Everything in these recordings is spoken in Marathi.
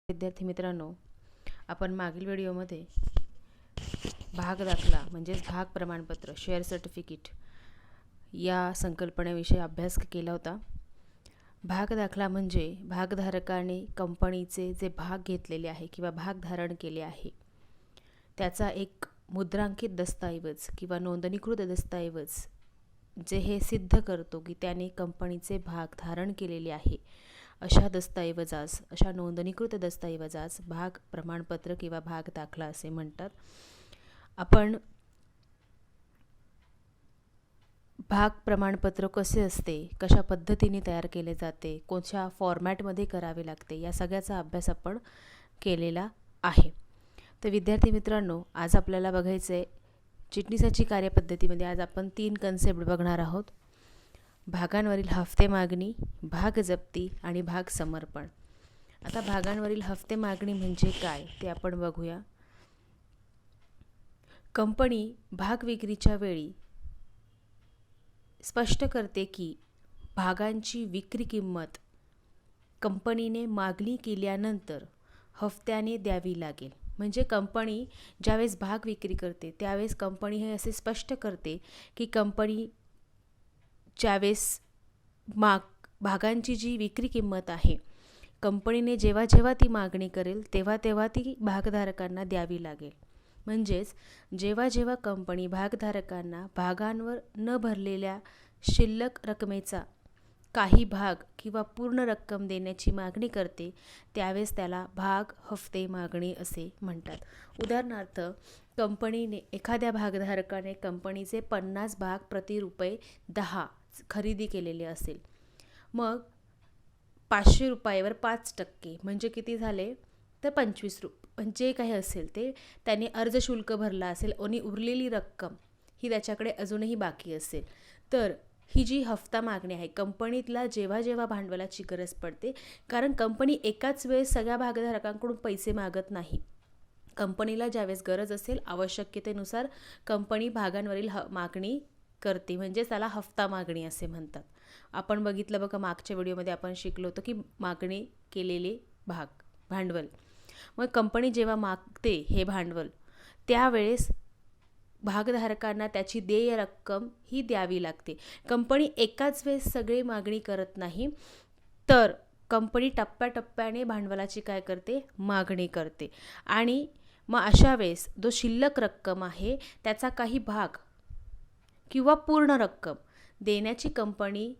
विद्यार्थी मित्रांनो, आपण मागील व्हिडिओमध्ये भाग दाखला म्हणजेच भाग प्रमाणपत्र शेअर सर्टिफिकेट या संकल्पनेविषयी अभ्यास केला होता. भाग दाखला म्हणजे भागधारकाने कंपनीचे जे भाग घेतलेले आहे किंवा भाग धारण केले आहे त्याचा एक मुद्रांकित दस्तऐवज किंवा नोंदणीकृत दस्तऐवज जे हे सिद्ध करतो की त्याने कंपनीचे भाग धारण केलेले आहे. अशा नोंदणीकृत दस्तऐवजास भाग प्रमाणपत्र किंवा भाग दाखला असे म्हणतात. आपण भाग प्रमाणपत्र कसे असते, कशा पद्धतीने तयार केले जाते, कोणत्या फॉर्मॅटमध्ये करावे लागते या सगळ्याचा अभ्यास आपण केलेला आहे. तर विद्यार्थी मित्रांनो, आज आपल्याला बघायचं आहे चिटणीसाची कार्यपद्धतीमध्ये आज आपण 3 कन्सेप्ट बघणार आहोत. भागांवरील हफ्ते मागणी, भाग जप्ती आणि भाग समर्पण. आता भागांवरील हफ्ते मागणी म्हणजे काय ते आपण बघूया. कंपनी भाग विक्रीच्या वेळी स्पष्ट करते की भागांची विक्री किंमत कंपनीने मागणी केल्यानंतर हफ्त्याने द्यावी लागेल. म्हणजे कंपनी ज्यावेळेस भाग विक्री करते त्यावेळेस कंपनी हे असे स्पष्ट करते की कंपनी ज्यावेळेस भागांची जी विक्री किंमत आहे कंपनीने जेव्हा जेव्हा ती मागणी करेल तेव्हा तेव्हा ती भागधारकांना द्यावी लागेल. म्हणजेच जेव्हा जेव्हा कंपनी भागधारकांना भागांवर न भरलेल्या शिल्लक रकमेचा काही भाग किंवा पूर्ण रक्कम देण्याची मागणी करते त्यावेळेस त्याला भाग हफ्ते मागणी असे म्हणतात. उदाहरणार्थ, कंपनीने एखाद्या भागधारकाने कंपनीचे 50 भाग प्रति रुपये 10 खरेदी केलेले असेल. मग 500 रुपयावर 5% म्हणजे किती झाले तर 25 रुपये जे काही असेल ते त्याने अर्ज शुल्क भरला असेल आणि उरलेली रक्कम ही त्याच्याकडे अजूनही बाकी असेल तर ही जी हफ्ता मागणी आहे कंपनीतला जेव्हा जेव्हा भांडवलाची गरज पडते, कारण कंपनी एकाच वेळेस सगळ्या भागधारकांकडून पैसे मागत नाही. कंपनीला ज्यावेळेस गरज असेल आवश्यकतेनुसार कंपनी भागांवरील मागणी करते, म्हणजे त्याला हफ्ता मागणी असे म्हणतात. आपण बघितलं बघा, मागच्या व्हिडिओमध्ये आपण शिकलो होतो की मागणी केलेले भांडवल. मग कंपनी जेव्हा मागते हे भांडवल त्यावेळेस भागधारकांना त्याची देय रक्कम ही द्यावी लागते. कंपनी एकाच वेळेस सगळी मागणी करत नाही तर कंपनी टप्प्याटप्प्याने भांडवलाची काय करते मागणी करते आणि मग अशा वेळेस जो शिल्लक रक्कम आहे त्याचा काही भाग किंवा पूर्ण रक्कम देण्याची कंपनी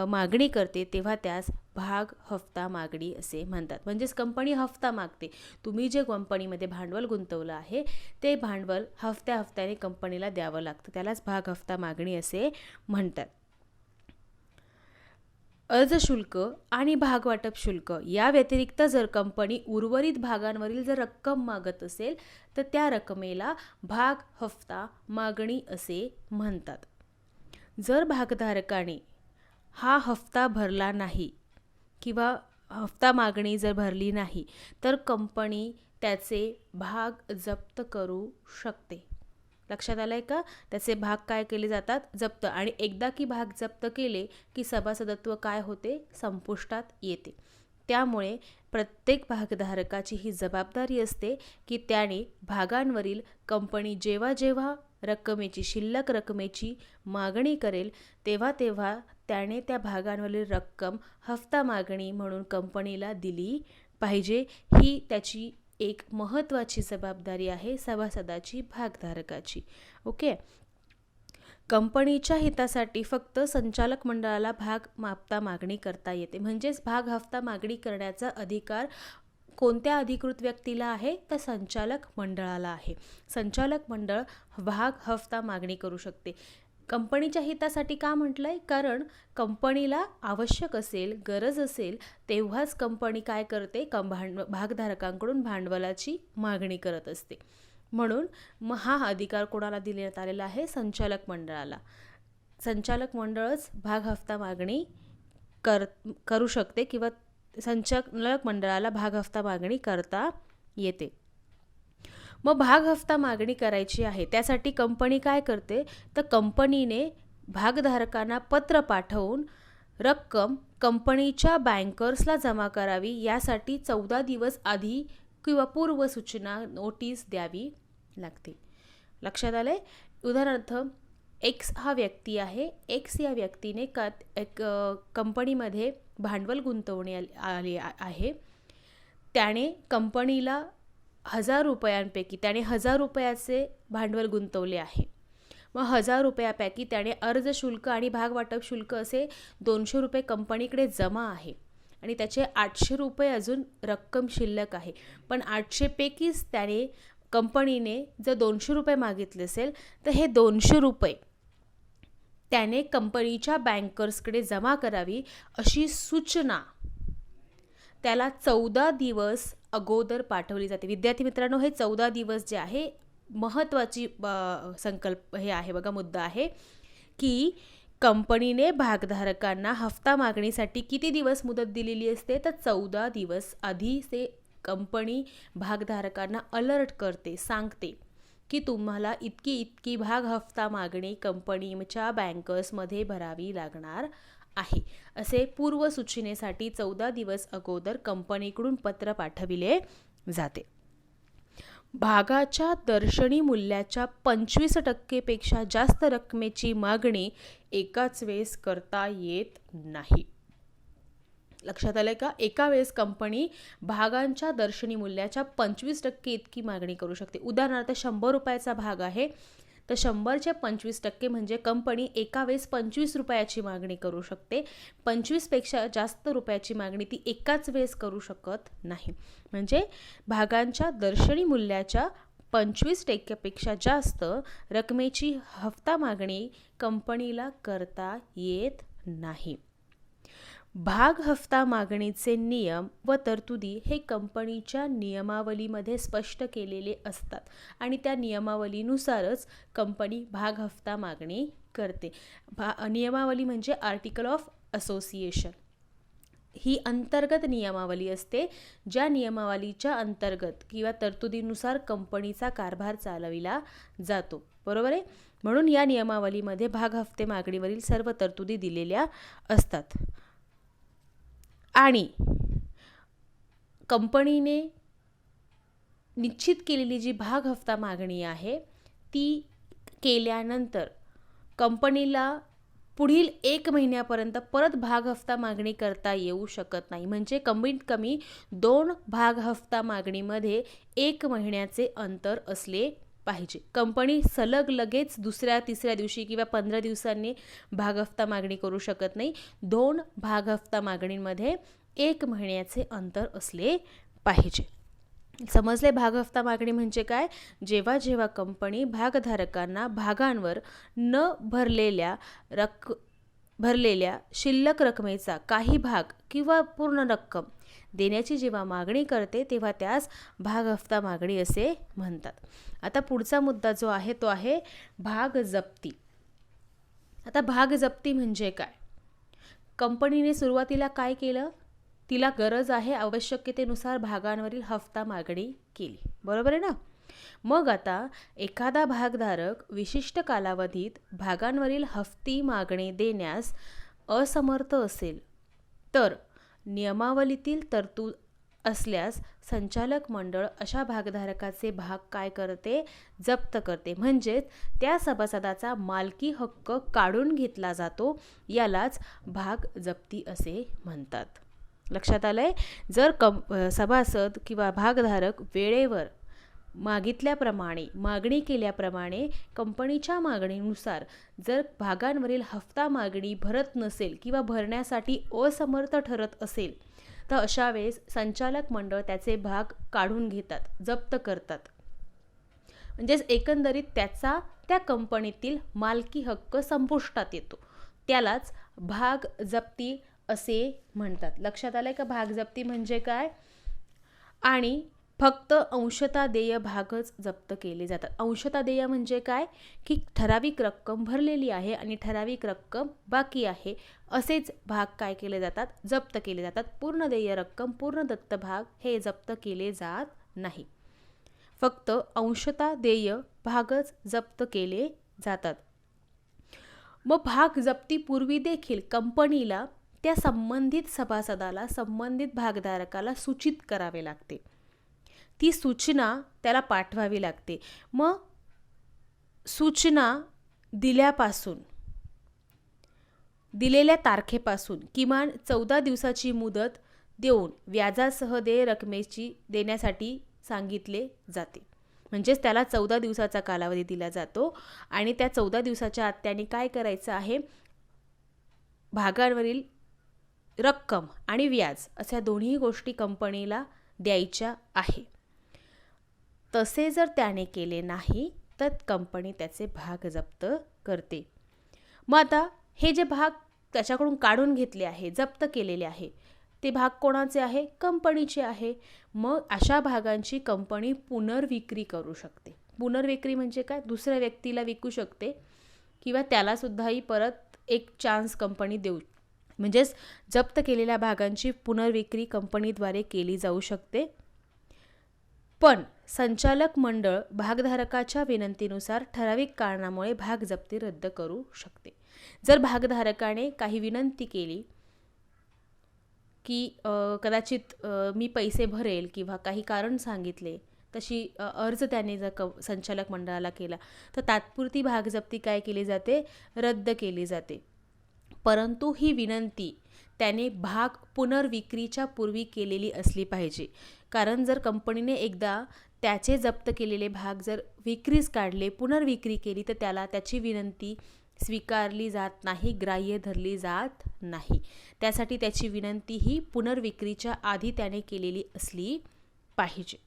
मागणी करते तेव्हा त्यास भाग हफ्ता मागणी असे म्हणतात. म्हणजेच कंपनी हफ्ता मागते. तुम्ही जे कंपनीमध्ये भांडवल गुंतवलं आहे ते भांडवल हफ्त्याने कंपनीला द्यावं लागतं, त्यालाच भाग हफ्ता मागणी असे म्हणतात. अर्ज शुल्क आणि भागवाटप शुल्क या व्यतिरिक्त जर कंपनी उर्वरित भागांवरील जर रक्कम मागत असेल तर त्या रकमेला भाग हफ्ता मागणी असे म्हणतात. जर भागधारकाने हा हफ्ता भरला नाही किंवा हफ्ता मागणी जर भरली नाही तर कंपनी त्याचे भाग जप्त करू शकते. लक्षात आलंय का? त्याचे भाग काय केले जातात जप्त, आणि एकदा की भाग जप्त केले की सभासदत्व काय होते संपुष्टात येते. त्यामुळे प्रत्येक भागधारकाची ही जबाबदारी असते की त्याने भागांवरील कंपनी जेव्हा जेव्हा शिल्लक रकमेची मागणी करेल तेव्हा तेव्हा त्याने त्या भागांवरील रक्कम हफ्ता मागणी म्हणून कंपनीला दिली पाहिजे. ही त्याची एक महत्त्वाची जबाबदारी आहे सभासदाची, भागधारकाची. ओके. कंपनीच्या हितासाठी फक्त संचालक मंडळाला भाग हफ्ता मागणी करता येते. म्हणजेच भाग हफ्ता मागणी करण्याचा अधिकार कोणत्या अधिकृत व्यक्तीला आहे तर संचालक मंडळाला आहे. संचालक मंडळ भाग हफ्ता मागणी करू शकते. कंपनीच्या हितासाठी का म्हटलंय? कारण कंपनीला आवश्यक असेल, गरज असेल तेव्हाच कंपनी काय करते भागधारकांकडून भांडवलाची मागणी करत असते. म्हणून मग हा अधिकार कोणाला देण्यात आलेला आहे? संचालक मंडळाला. संचालक मंडळच भाग हफ्ता मागणी करू शकते किंवा संचालक मंडळाला भाग हफ्ता मागणी करता येते. मग भाग हफ्ता मागणी करायची आहे त्यासाठी कंपनी काय करते तर कंपनीने भागधारकांना पत्र पाठवून रक्कम कंपनीच्या बँकर्सला जमा करावी यासाठी 14 दिवस आधी किंवा पूर्व सूचना नोटीस द्यावी लागते. लक्षात आले. उदाहरणार्थ एक्स हा व्यक्ती आहे. एक्स या व्यक्तीने एक कंपनीमध्ये भांडवल गुंतवणे आले आहे. त्याने कंपनीला 1000 रुपयांपैकी त्याने 1000 रुपयाचे भांडवल गुंतवले आहे. मग 1000 रुपयापैकी त्याने अर्ज शुल्क आणि भागवाटप शुल्क असे 200 रुपये कंपनीकडे जमा आहे आणि त्याचे 800 रुपये अजून रक्कम शिल्लक आहे. पण 800 पैकीच त्याने कंपनीने जर 200 रुपये मागितले असेल तर हे 200 रुपये त्याने कंपनीच्या बँकर्सकडे जमा करावी अशी सूचना त्याला 14 दिवस अगोदर पाठवली जाते. विद्यार्थी मित्रांनो, हे 14 दिवस जे आहे महत्त्वाची संकल्प हे आहे बघा, मुद्दा आहे की कंपनीने भागधारकांना हफ्ता मागणीसाठी किती दिवस मुदत दिलेली असते तर 14 दिवस आधी ते कंपनी भागधारकांना अलर्ट करते, सांगते की तुम्हाला इतकी भाग हफ्ता मागणी कंपनीच्या बँकर्समध्ये भरावी लागणार आहे. असे पूर्व सूचनेसाठी 14 दिवस अगोदर कंपनीकडून पत्र पाठविले जाते. भागाच्या दर्शनी मूल्याच्या 25% पेक्षा जास्त रकमेची मागणी एकाच वेळेस करता येत नाही. लक्षात आलंय का? एका वेळेस कंपनी भागांच्या दर्शनी मूल्याच्या 25% इतकी मागणी करू शकते. उदाहरणार्थ 100 रुपयाचा भाग आहे तर 100चे 25% म्हणजे कंपनी एका वेळेस 25 रुपयाची मागणी करू शकते. 25पेक्षा जास्त रुपयाची मागणी ती एकाच वेळेस करू शकत नाही. म्हणजे भागांच्या दर्शनी मूल्याच्या 25%पेक्षा जास्त रकमेची हफ्ता मागणी कंपनीला करता येत नाही. भाग हफ्ता मागणीचे नियम व तरतुदी हे कंपनीच्या नियमावलीमध्ये स्पष्ट केलेले असतात आणि त्या नियमावलीनुसारच कंपनी भाग हफ्ता मागणी करते. नियमावली म्हणजे आर्टिकल ऑफ असोसिएशन ही अंतर्गत नियमावली असते, ज्या नियमावलीच्या अंतर्गत किंवा तरतुदीनुसार कंपनीचा कारभार चालविला जातो. बरोबर आहे. म्हणून या नियमावलीमध्ये भाग हफ्ते मागणीवरील सर्व तरतुदी दिलेल्या असतात आणि कंपनीने निश्चित केलेली जी भाग हफ्ता मागणी आहे ती केल्यानंतर कंपनीला पुढील 1 महिन्यापर्यंत परत भाग हफ्ता मागणी करता येऊ शकत नाही. म्हणजे कमीत कमी 2 भाग हफ्ता मागणीमध्ये 1 महिन्याचे अंतर असले पाहिजे. कंपनी सलग लगेच दुसऱ्या तिसऱ्या दिवशी किंवा 15 दिवसांनी भाग हफ्ता मागणी करू शकत नाही. 2 भाग हफ्ता मागणींमध्ये 1 महिन्याचे अंतर असले पाहिजे. समजले भाग हफ्ता मागणी म्हणजे काय? जेव्हा कंपनी भागधारकांना भागांवर न भरलेल्या शिल्लक रकमेचा काही भाग किंवा पूर्ण रक्कम देण्याची जेव्हा मागणी करते तेव्हा त्यास भाग हफ्ता मागणी असे म्हणतात. आता पुढचा मुद्दा जो आहे तो आहे भाग जप्ती. आता भाग जप्ती म्हणजे काय? कंपनीने सुरुवातीला काय केलं? तिला गरज आहे आवश्यकतेनुसार भागांवरील हफ्ता मागणी केली. बरोबर आहे ना? मग आता एखादा भागधारक विशिष्ट कालावधीत भागांवरील हफ्ती मागणी देण्यास असमर्थ असेल तर नियमावलीतील तरतूद असल्यास संचालक मंडळ अशा भागधारकाचे भाग काय करते? जप्त करते. म्हणजेच त्या सभासदाचा मालकी हक्क काढून घेतला जातो. यालाच भाग जप्ती असे म्हणतात. लक्षात आलंय? जर सभासद किंवा भागधारक वेळेवर मागितल्याप्रमाणे मागणी केल्याप्रमाणे कंपनीच्या मागणीनुसार जर भागांवरील हफ्ता मागणी भरत नसेल किंवा भरण्यासाठी असमर्थ ठरत असेल तर अशा वेळेस संचालक मंडळ त्याचे भाग काढून घेतात, जप्त करतात. म्हणजेच एकंदरीत त्याचा त्या कंपनीतील मालकी हक्क संपुष्टात येतो. त्यालाच भाग जप्ती असे म्हणतात. लक्षात आलंय का भाग जप्ती म्हणजे काय? आणि फक्त अंशतः देय भागच जप्त केले जातात. अंशतः देय म्हणजे काय? की ठराविक रक्कम भरलेली आहे आणि ठराविक रक्कम बाकी आहे असेच भाग काय केले जातात? जप्त केले जातात. पूर्ण देय रक्कम, पूर्ण दत्त भाग हे जप्त केले जात नाही. फक्त अंशतः देय भागच जप्त केले जातात. मग भाग जप्तीपूर्वी देखील कंपनीला त्या संबंधित सभासदाला, संबंधित भागधारकाला सूचित करावे लागते. ती सूचना त्याला पाठवावी लागते. मग सूचना दिल्यापासून, दिलेल्या तारखेपासून किमान 14 दिवसाची मुदत देऊन व्याजासह देय रकमेची देण्यासाठी सांगितले जाते. म्हणजेच त्याला 14 दिवसाचा कालावधी दिला जातो आणि त्या 14 दिवसाच्या आत त्याने काय करायचं आहे, भागांवरील रक्कम आणि व्याज अशा दोन्ही गोष्टी कंपनीला द्यायच्या आहे. तसे जर त्याने केले नाही तर कंपनी त्याचे भाग जप्त करते. मग आता हे जे भाग त्याच्याकडून काढून घेतले आहे, जप्त केलेले आहे, ते भाग कोणाचे आहे? कंपनीचे आहे. मग अशा भागांची कंपनी पुनर्विक्री करू शकते. पुनर्विक्री म्हणजे काय? दुसऱ्या व्यक्तीला विकू शकते किंवा त्यालासुद्धाही परत एक चान्स कंपनी देऊ. म्हणजेच जप्त केलेल्या भागांची पुनर्विक्री कंपनीद्वारे केली जाऊ शकते. पण संचालक मंडळ भागधारकाच्या विनंतीनुसार ठराविक कारणामुळे भाग जप्ती रद्द करू शकते. जर भागधारकाने काही विनंती केली की कदाचित मी पैसे भरेल किंवा काही कारण सांगितले, तशी अर्ज त्याने जर संचालक मंडळाला केला तर तात्पुरती भागजप्ती काय केली जाते? रद्द केली जाते. परंतु ही विनंती त्याने भाग पुनर्विक्रीच्या पूर्वी केलेली असली पाहिजे. कारण जर कंपनीने एकदा त्याचे जप्त केलेले भाग जर विक्रीस काढले, पुनर्विक्री केली, तर त्याला त्याची विनंती स्वीकारली जात नाही, ग्राह्य धरली जात नाही. त्यासाठी त्याची विनंती ही पुनर्विक्रीच्या आधी त्याने केलेली असली पाहिजे.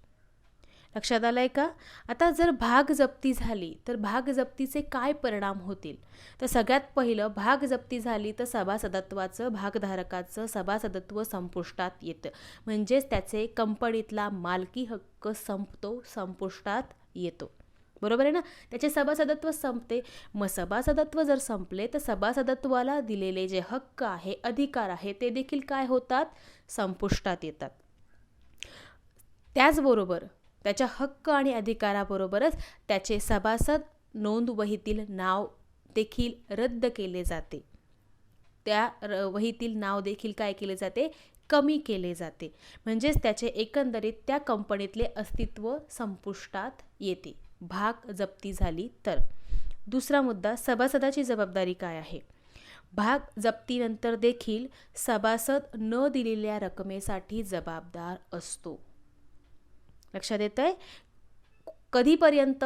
लक्षात आलंय का? आता जर भाग जप्ती झाली तर भाग जप्तीचे काय परिणाम होतील? तर सगळ्यात पहिलं, भाग जप्ती झाली तर सभासदत्वाचं, भागधारकाचं सभासदत्व संपुष्टात येतं. म्हणजेच त्याचे कंपनीतला मालकी हक्क संपतो, संपुष्टात येतो. बरोबर आहे ना? त्याचे सभासदत्व संपते. मग सभासदत्व जर संपले तर सभासदत्वाला दिलेले जे हक्क आहे, अधिकार आहे, ते देखील काय होतात? संपुष्टात येतात. त्याचबरोबर त्याच्या हक्क आणि अधिकाराबरोबरच त्याचे सभासद नोंदवहीतील नाव देखील रद्द केले जाते. त्या वहीतील नाव देखील काय केले जाते? कमी केले जाते. म्हणजेच त्याचे एकंदरीत त्या कंपनीतले अस्तित्व संपुष्टात येते भाग जप्ती झाली तर. दुसरा मुद्दा, सभासदाची जबाबदारी काय आहे? भाग जप्तीनंतर देखील सभासद न दिलेल्या रकमेसाठी जबाबदार असतो. लक्षात येतंय? कधीपर्यंत?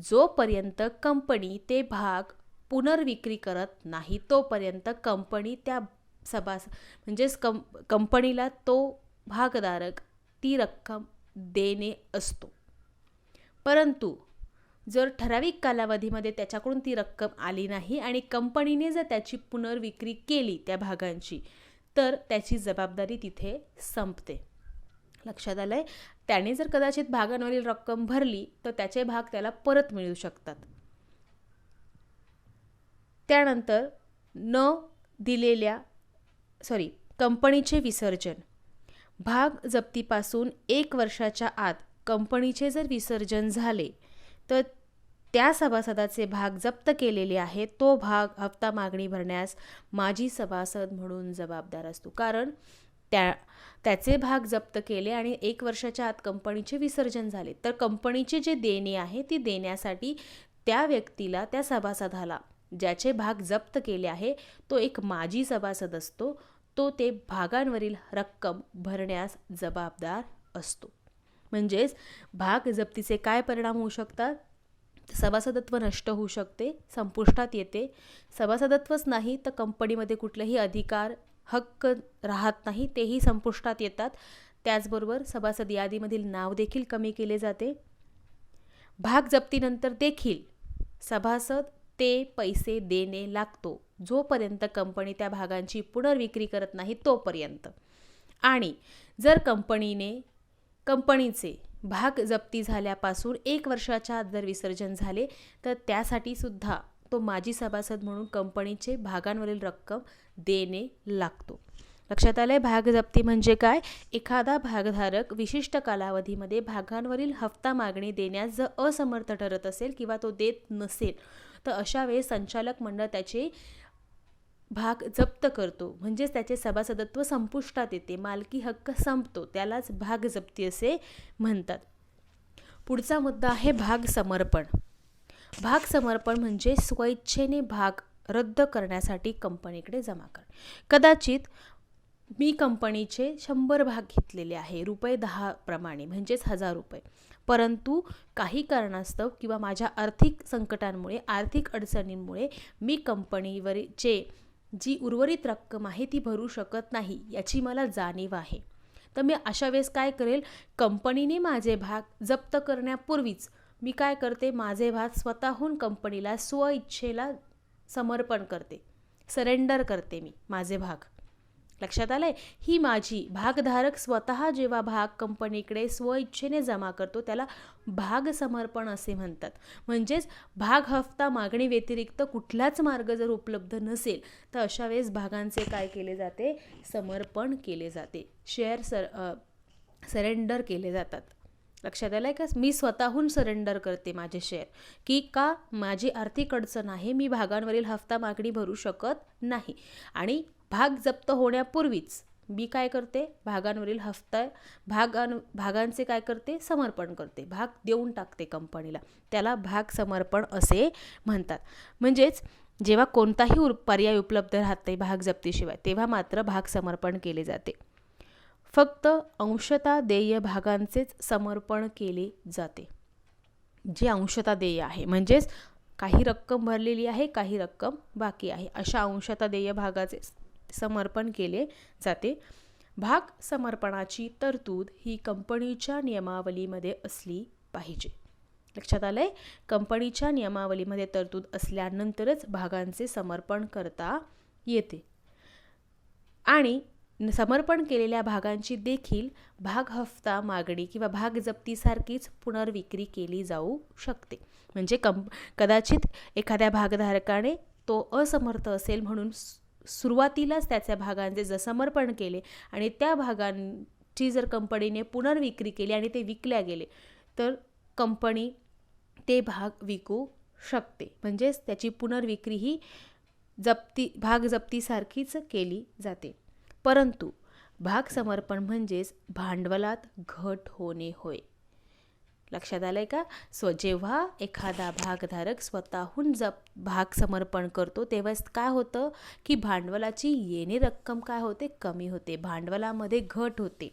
जोपर्यंत कंपनी ते भाग पुनर्विक्री करत नाही तोपर्यंत कंपनी त्या म्हणजेच कंपनीला तो भागधारक ती रक्कम देणे असतो. परंतु जर ठराविक कालावधीमध्ये त्याच्याकडून ती रक्कम आली नाही आणि कंपनीने जर त्याची पुनर्विक्री केली त्या भागांची, तर त्याची जबाबदारी तिथे संपते. लक्षात आलंय? त्याने जर कदाचित भागांवरील रक्कम भरली तर त्याचे भाग त्याला परत मिळू शकतात. त्यानंतर कंपनीचे विसर्जन. भाग जप्तीपासून 1 वर्षाच्या आत कंपनीचे जर विसर्जन झाले तर त्या सभासदाचे भाग जप्त केलेले आहे तो भाग हप्ता मागणी भरण्यास माजी सभासद म्हणून जबाबदार असतो. कारण त्याचे भाग जप्त केले आणि 1 वर्षाच्या आत कंपनीचे विसर्जन झाले तर कंपनीचे जे देणे आहे ती देण्यासाठी त्या व्यक्तीला, त्या सभासदाला ज्याचे भाग जप्त केले आहे तो एक माजी सभासद असतो. तो ते भागांवरील रक्कम भरण्यास जबाबदार असतो. म्हणजेच भाग जप्तीचे काय परिणाम होऊ शकतात? सभासदत्व नष्ट होऊ शकते, संपुष्टात येते. सभासदत्वच नाही तर कंपनीमध्ये कुठलेही अधिकार, हक्क राहत नाही, तेही संपुष्टात येतात. त्याचबरोबर सभासद यादीमधील नाव देखील कमी केले जाते. भाग जप्तीनंतर देखील सभासद ते पैसे देणे लागतो जोपर्यंत कंपनी त्या भागांची पुनर्विक्री करत नाही तोपर्यंत. आणि जर कंपनीचे भाग जप्ती झाल्यापासून 1 वर्षाच्या आत जर विसर्जन झाले तर त्यासाठी सुद्धा तो माजी सभासद म्हणून कंपनीचे भागांवरील रक्कम देणे लागतो. लक्षात आलंय? भाग जप्ती म्हणजे काय? एखादा भागधारक विशिष्ट कालावधीमध्ये भागांवरील हप्ता मागणी देण्यास जर असमर्थ ठरत असेल किंवा तो देत नसेल तर अशा वेळेस संचालक मंडळ त्याचे भाग जप्त करतो, म्हणजेच त्याचे सभासदत्व संपुष्टात येते, मालकी हक्क संपतो, त्यालाच भाग जप्ती असे म्हणतात. पुढचा मुद्दा आहे भाग समर्पण. भाग समर्पण म्हणजे स्वइच्छेने भाग रद्द करण्यासाठी कंपनीकडे जमा कर. कदाचित मी कंपनीचे 100 भाग घेतलेले आहे ₹10 प्रमाणे, म्हणजेच ₹1000, परंतु काही कारणास्तव किंवा माझ्या आर्थिक संकटांमुळे, आर्थिक अडचणींमुळे मी कंपनीवरचे जी उर्वरित रक्कम आहे ती भरू शकत नाही, याची मला जाणीव आहे. तर मी अशा वेळेस काय करेल, कंपनीने माझे भाग जप्त करण्यापूर्वीच मी काय करते, माझे भाग स्वतःहून कंपनीला स्वइच्छेला समर्पण करते, सरेंडर करते मी माझे भाग. लक्षात आलंय? ही माझी भागधारक स्वतः जेव्हा भाग कंपनीकडे स्वइच्छेने जमा करतो त्याला भाग समर्पण असे म्हणतात. म्हणजेच भाग हफ्ता मागणी व्यतिरिक्त कुठलाच मार्ग जर उपलब्ध नसेल तर अशा वेळेस भागांचे काय केले जाते, समर्पण केले जाते, शेअर सरेंडर केले जातात. लक्षात आलं आहे का? मी स्वतःहून सरेंडर करते माझे शेअर, की का माझी आर्थिक अडचण आहे, मी भागांवरील हफ्ता मागणी भरू शकत नाही, आणि भाग जप्त होण्यापूर्वीच मी काय करते, भागांवरील भागांचे काय करते, समर्पण करते, भाग देऊन टाकते कंपनीला, त्याला भाग समर्पण असे म्हणतात. म्हणजेच जेव्हा कोणताही पर्याय उपलब्ध राहते भाग जप्तीशिवाय तेव्हा मात्र भाग समर्पण केले जाते. फक्त अंशतः देय भागांचेच समर्पण केले जाते. जे अंशतः देय आहे, म्हणजेच काही रक्कम भरलेली आहे, काही रक्कम बाकी आहे, अशा अंशतः देय भागाचे समर्पण केले जाते. भाग समर्पणाची तरतूद ही कंपनीच्या नियमावलीमध्ये असली पाहिजे. लक्षात आलंय? कंपनीच्या नियमावलीमध्ये तरतूद असल्यानंतरच भागांचे समर्पण करता येते. आणि समर्पण केलेल्या भागांची देखील भाग हफ्ता मागणी किंवा भाग जप्तीसारखीच पुनर्विक्री केली जाऊ शकते. म्हणजे कदाचित एखाद्या भागधारकाने तो असमर्थ असेल म्हणून सुरुवातीलाच त्याच्या भागांचे जर समर्पण केले आणि त्या भागांची जर कंपनीने पुनर्विक्री केली आणि ते विकल्या गेले तर कंपनी ते भाग विकू शकते. म्हणजेच त्याची पुनर्विक्री ही भाग जप्तीसारखीच केली जाते. परंतु भाग समर्पण म्हणजेच भांडवलात घट होणे होय. लक्षात आलंय का? जेव्हा एखादा भागधारक स्वतःहून भाग समर्पण करतो तेव्हा काय होतं की भांडवलाची येणे रक्कम काय होते, कमी होते, भांडवलामध्ये घट होते.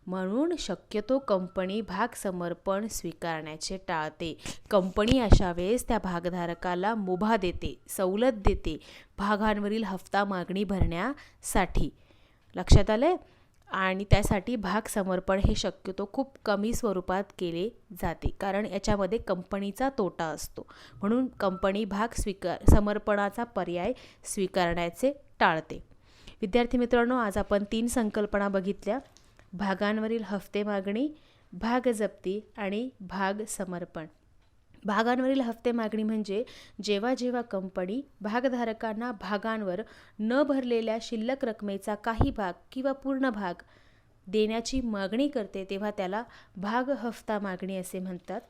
म्हणून शक्यतो कंपनी भाग समर्पण स्वीकारण्याचे टाळते. कंपनी अशा वेळेस त्या भागधारकाला मुभा देते, सवलत देते भागांवरील हफ्ता मागणी भरण्यासाठी. लक्षात आलंय? आणि त्यासाठी भाग समर्पण हे शक्यतो खूप कमी स्वरूपात केले जाते, कारण याच्यामध्ये कंपनीचा तोटा असतो. म्हणून कंपनी भाग समर्पणाचा पर्याय स्वीकारण्याचे टाळते. विद्यार्थी मित्रांनो, आज आपण 3 संकल्पना बघितल्या: भागांवरील हफ्ते मागणी, भाग जप्ती आणि भाग समर्पण. भागांवरील हफ्ते मागणी म्हणजे जेव्हा जेव्हा कंपनी भागधारकांना भागांवर न भरलेल्या शिल्लक रकमेचा काही भाग किंवा पूर्ण भाग देण्याची मागणी करते तेव्हा त्याला भाग हफ्ता मागणी असे म्हणतात.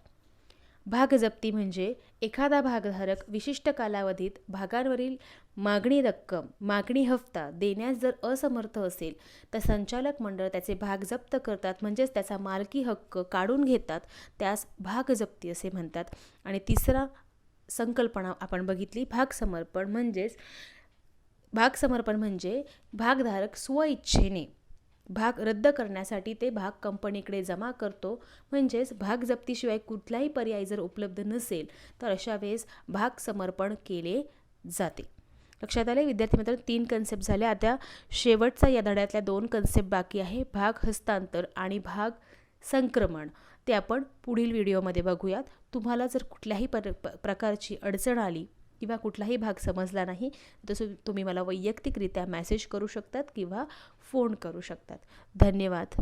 भाग जप्ती म्हणजे एखादा भागधारक विशिष्ट कालावधीत भागांवरील मागणी रक्कम, मागणी हफ्ता देण्यास जर असमर्थ असेल तर संचालक मंडळ त्याचे भाग जप्त करतात, म्हणजेच त्याचा मालकी हक्क काढून घेतात, त्यास भाग जप्ती असे म्हणतात. आणि तिसरा संकल्पना आपण बघितली भाग समर्पण. भाग समर्पण म्हणजे भागधारक स्वइच्छेने भाग रद्द करण्यासाठी ते भाग कंपनीकडे जमा करतो. म्हणजेच भाग जप्तीशिवाय कुठलाही पर्याय जर उपलब्ध नसेल तर अशा वेळेस भाग समर्पण केले जाते. लक्षात आले विद्यार्थी मित्रांनो? 3 कन्सेप्ट झाले. आता शेवटचा या धड्यातल्या 2 कन्सेप्ट बाकी आहे, भाग हस्तांतर आणि भाग संक्रमण. ते आपण पुढील व्हिडिओमध्ये बघूयात. तुम्हाला जर कुठल्याही प्रकारची अडचण आली किंवा कुठलाही भाग समजला नाही तसं तुम्ही मला वैयक्तिकरित्या मेसेज करू शकतात किंवा फोन करू शकतात. धन्यवाद.